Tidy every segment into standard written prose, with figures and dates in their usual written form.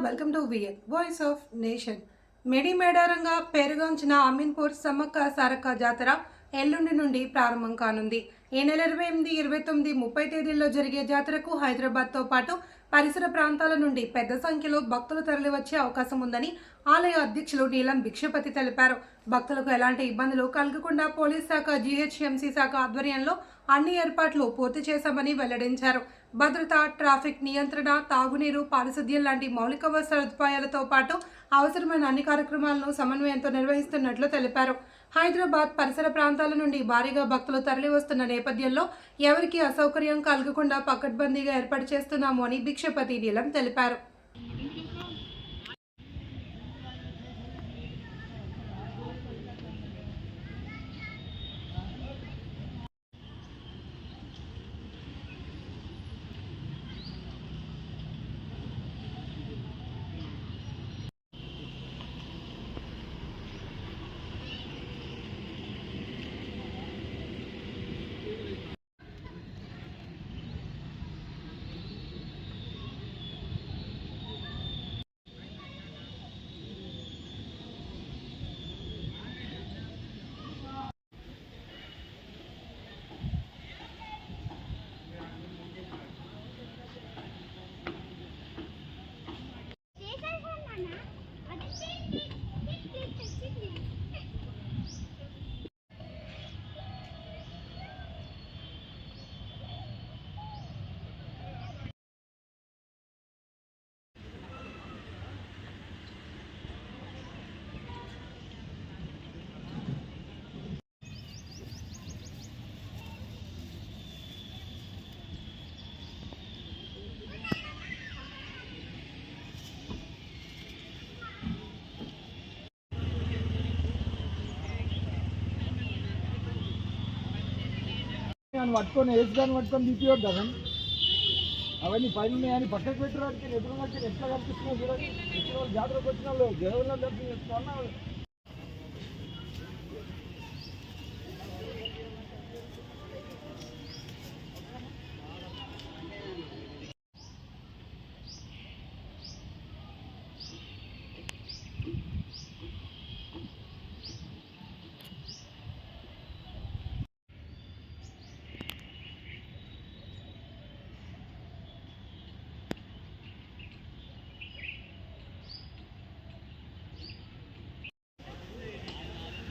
Welcome to VN voice of nation. మెడి మేడారంగా పేరుగాంచిన అమీన్పూర్ సమ్మక్క సారక్క జాతర ఎల్లుండి నుండి ప్రారంభం కానుంది. ఈ నెల 28, 29, 30 తేదీల్లో జరిగే జాతరకు హైదరాబాద్తో పాటు పరిసర ప్రాంతాల నుండి పెద్ద సంఖ్యలో భక్తులు తరలివచ్చే అవకాశం ఉందని ఆలయ అధ్యక్షులు నీలం భిక్షపతి తెలిపారు. భక్తులకు ఎలాంటి ఇబ్బందులు కలగకుండా పోలీస్ శాఖ, జీహెచ్ఎంసీ శాఖ ఆధ్వర్యంలో అన్ని ఏర్పాట్లు పూర్తి చేశామని వెల్లడించారు. భద్రత, ట్రాఫిక్ నియంత్రణ, తాగునీరు, పారిశుద్ధ్యం లాంటి మౌలిక సదుపాయాలతో పాటు అవసరమైన అన్ని కార్యక్రమాలను సమన్వయంతో నిర్వహిస్తున్నట్లు తెలిపారు. హైదరాబాద్ పరిసర ప్రాంతాల నుండి భారీగా భక్తులు తరలి వస్తున్న నేపథ్యంలో ఎవరికీ అసౌకర్యం కలగకుండా పకడ్బందీగా ఏర్పాటు చేస్తున్నాము అని భిక్షపతి నీలం తెలిపారు. పట్టుకొని ఏజ్ గాని పట్టుకొని తీపియొద్దు కదండి. అవన్నీ పైన ఉన్నాయని పక్కకు పెట్టడానికి ఎట్లా కనిపిస్తున్నావు చూడండి. వచ్చిన వాళ్ళు జాతరకు వచ్చిన వాళ్ళు దేవుళ్ళ దర్శనం చేస్తున్నా.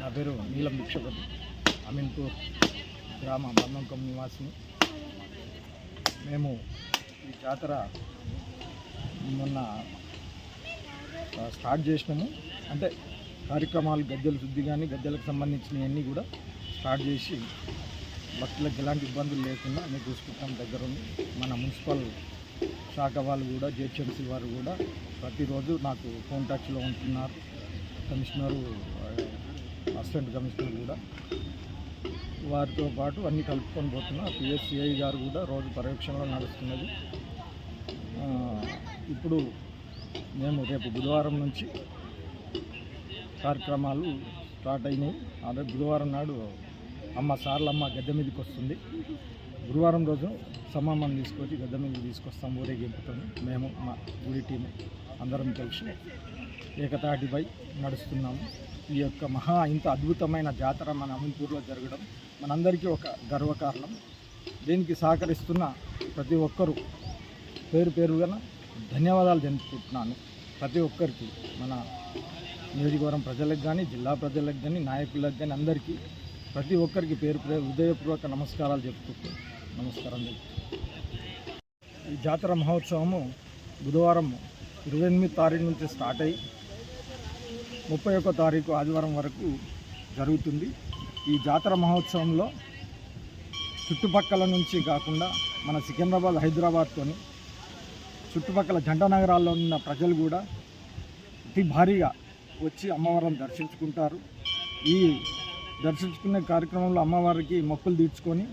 నా పేరు నీలం భిక్షపతి, అమీన్పూర్ గ్రామ బంధంకం నివాసిని. మేము ఈ జాతర మొన్న స్టార్ట్ చేసినాము. అంటే కార్యక్రమాలు గద్దెల శుద్ధి కానీ గద్దెలకు సంబంధించినవన్నీ కూడా స్టార్ట్ చేసి భక్తులకు ఎలాంటి ఇబ్బందులు లేకుండా అన్నీ చూసుకుంటాం దగ్గరుండి. మన మున్సిపల్ శాఖ వాళ్ళు కూడా, జిహెచ్ఎంసీ వారు కూడా ప్రతిరోజు నాకు ఫోన్ టచ్లో ఉంటున్నారు. కమిషనరు, అసిస్టెంట్ కమిషనర్ కూడా వారితో పాటు అన్నీ కలుపుకొని పోతున్నా. పిఎస్సిఐ గారు కూడా రోజు పర్యవేక్షణలో నడుస్తున్నది. ఇప్పుడు మేము రేపు బుధవారం నుంచి కార్యక్రమాలు స్టార్ట్ అయినాయి. అదే బుధవారం నాడు సార్లమ్మ గద్దె మీదకి వస్తుంది. గురువారం రోజు సమామం తీసుకొచ్చి గద్దె మీదకి తీసుకొస్తాం ఊరేగింపుతో. మేము మా గుడి టీము అందరం కలిసి ఏకతాటిపై నడుస్తున్నాము. ఈ యొక్క ఇంత అద్భుతమైన జాతర మన అమీన్పూర్లో జరగడం మనందరికీ ఒక గర్వకారణం. దీనికి సహకరిస్తున్న ప్రతి ఒక్కరూ పేరు పేరుగా ధన్యవాదాలు తెలుపుకుంటున్నాను. ప్రతి ఒక్కరికి, మన నియోజకవర్గం ప్రజలకు కానీ, జిల్లా ప్రజలకు కానీ, నాయకులకు కానీ, అందరికీ ప్రతి ఒక్కరికి పేరు హృదయపూర్వక నమస్కారాలు చెప్పుకుంటూ నమస్కారం చెప్తూ ఈ జాతర మహోత్సవము బుధవారం 28 తారీఖు నుంచి స్టార్ట్ అయ్యి 31 తారీఖు ఆదివారం వరకు జరుగుతుంది. ఈ జాతర మహోత్సవంలో చుట్టుపక్కల నుంచి కాకుండా మన సికింద్రాబాద్, హైదరాబాద్తోని చుట్టుపక్కల జంట నగరాల్లో ఉన్న ప్రజలు కూడా అతి భారీగా వచ్చి అమ్మవారిని దర్శించుకుంటారు. ఈ దర్శించుకునే కార్యక్రమంలో అమ్మవారికి మొక్కులు తీర్చుకొని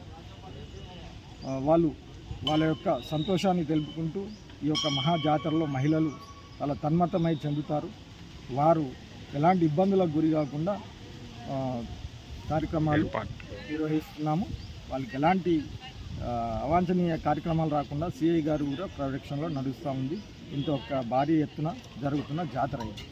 వాళ్ళ యొక్క సంతోషాన్ని తెలుపుకుంటూ ఈ యొక్క మహాజాతరలో మహిళలు చాలా తన్మతమై చెందుతారు. వారు ఎలాంటి ఇబ్బందులకు గురి కాకుండా కార్యక్రమాలు నిర్వహిస్తున్నాము. వాళ్ళకి ఎలాంటి అవాంఛనీయ కార్యక్రమాలు రాకుండా సిఐ గారు కూడా పర్యవేక్షణలో నడుస్తూ ఉంది. ఇంత ఒక భారీ ఎత్తున జరుగుతున్న జాతర ఇది.